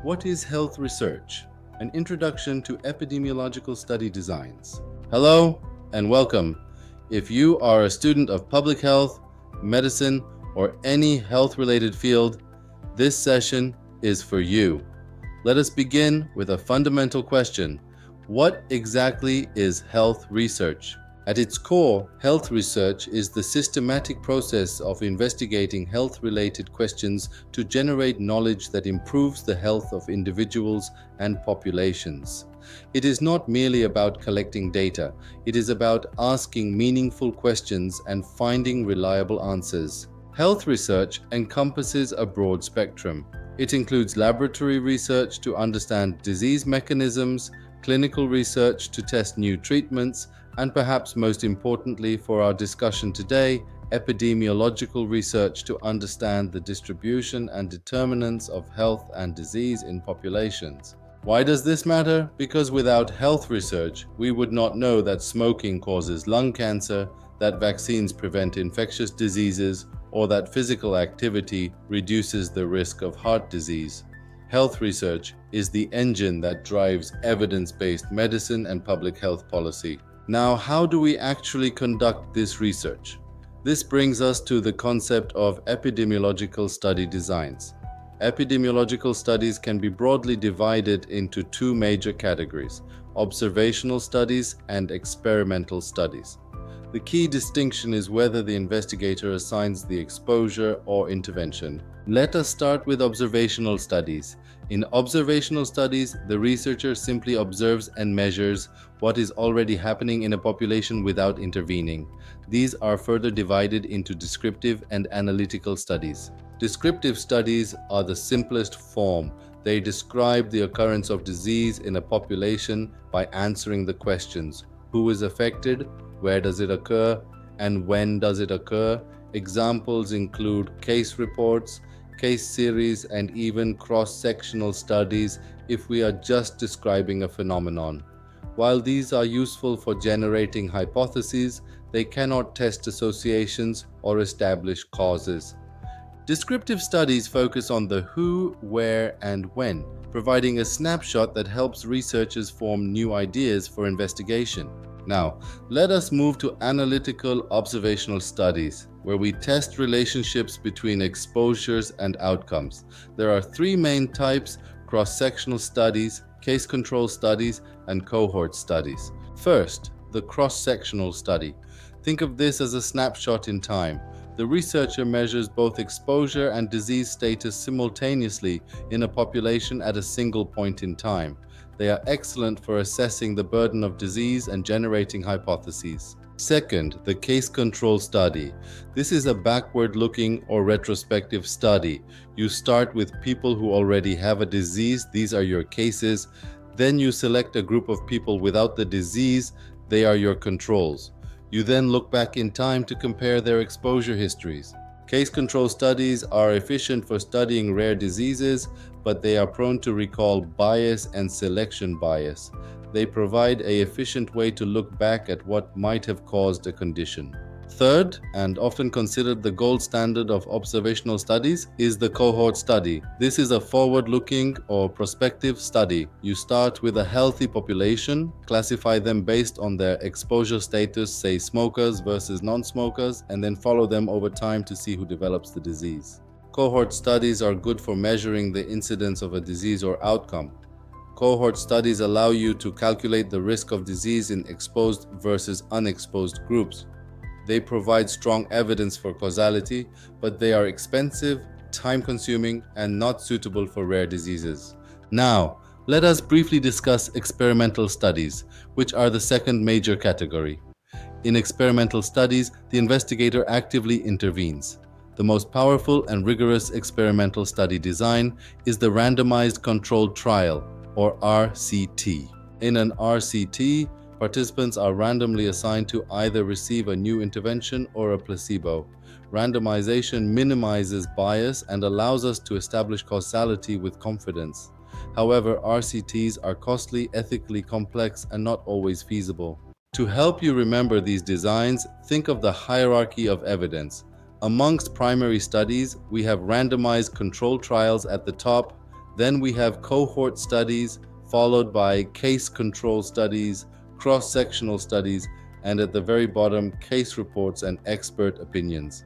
What is health research? An introduction to epidemiological study designs. Hello and welcome. If you are a student of public health, medicine, or any health-related field, this session is for you. Let us begin with a fundamental question. What exactly is health research? At its core, health research is the systematic process of investigating health-related questions to generate knowledge that improves the health of individuals and populations. It is not merely about collecting data, it is about asking meaningful questions and finding reliable answers. Health research encompasses a broad spectrum. It includes laboratory research to understand disease mechanisms, clinical research to test new treatments, and perhaps most importantly for our discussion today, epidemiological research to understand the distribution and determinants of health and disease in populations. Why does this matter? Because without health research, we would not know that smoking causes lung cancer, that vaccines prevent infectious diseases, or that physical activity reduces the risk of heart disease. Health research is the engine that drives evidence-based medicine and public health policy. Now, how do we actually conduct this research? This brings us to the concept of epidemiological study designs. Epidemiological studies can be broadly divided into two major categories: observational studies and experimental studies. The key distinction is whether the investigator assigns the exposure or intervention. Let us start with observational studies. In observational studies, the researcher simply observes and measures what is already happening in a population without intervening. These are further divided into descriptive and analytical studies. Descriptive studies are the simplest form. They describe the occurrence of disease in a population by answering the questions: who is affected, where does it occur, and when does it occur? Examples include case reports, case series, and even cross-sectional studies if we are just describing a phenomenon. While these are useful for generating hypotheses, they cannot test associations or establish causes. Descriptive studies focus on the who, where, and when, providing a snapshot that helps researchers form new ideas for investigation. Now, let us move to analytical observational studies, where we test relationships between exposures and outcomes. There are three main types: cross-sectional studies, case control studies, and cohort studies. First, the cross-sectional study. Think of this as a snapshot in time. The researcher measures both exposure and disease status simultaneously in a population at a single point in time. They are excellent for assessing the burden of disease and generating hypotheses. Second, the case control study. This is a backward-looking or retrospective study. You start with people who already have a disease. These are your cases. Then you select a group of people without the disease. They are your controls. You then look back in time to compare their exposure histories. Case control studies are efficient for studying rare diseases, but they are prone to recall bias and selection bias. They provide an efficient way to look back at what might have caused a condition. Third, and often considered the gold standard of observational studies, is the cohort study. This is a forward-looking or prospective study. You start with a healthy population, classify them based on their exposure status, say smokers versus non-smokers, and then follow them over time to see who develops the disease. Cohort studies are good for measuring the incidence of a disease or outcome. Cohort studies allow you to calculate the risk of disease in exposed versus unexposed groups. They provide strong evidence for causality, but they are expensive, time-consuming, and not suitable for rare diseases. Now, let us briefly discuss experimental studies, which are the second major category. In experimental studies, the investigator actively intervenes. The most powerful and rigorous experimental study design is the Randomized Controlled Trial, or RCT. In an RCT, participants are randomly assigned to either receive a new intervention or a placebo. Randomization minimizes bias and allows us to establish causality with confidence. However, RCTs are costly, ethically complex, and not always feasible. To help you remember these designs, think of the hierarchy of evidence. Amongst primary studies, we have randomized controlled trials at the top, Then we have cohort studies, followed by case control studies, cross-sectional studies, and at the very bottom, case reports and expert opinions.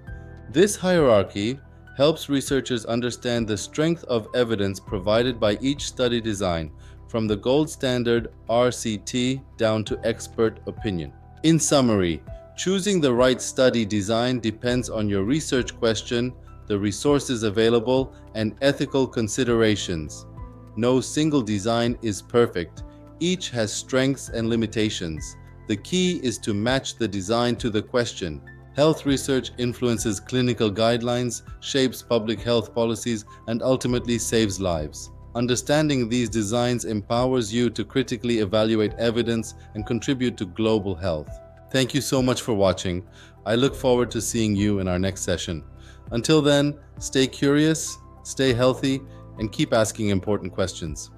This hierarchy helps researchers understand the strength of evidence provided by each study design, from the gold standard RCT down to expert opinion. In summary, choosing the right study design depends on your research question, the resources available, and ethical considerations. No single design is perfect. Each has strengths and limitations. The key is to match the design to the question. Health research influences clinical guidelines, shapes public health policies, and ultimately saves lives. Understanding these designs empowers you to critically evaluate evidence and contribute to global health. Thank you so much for watching. I look forward to seeing you in our next session. Until then, stay curious, stay healthy, and keep asking important questions.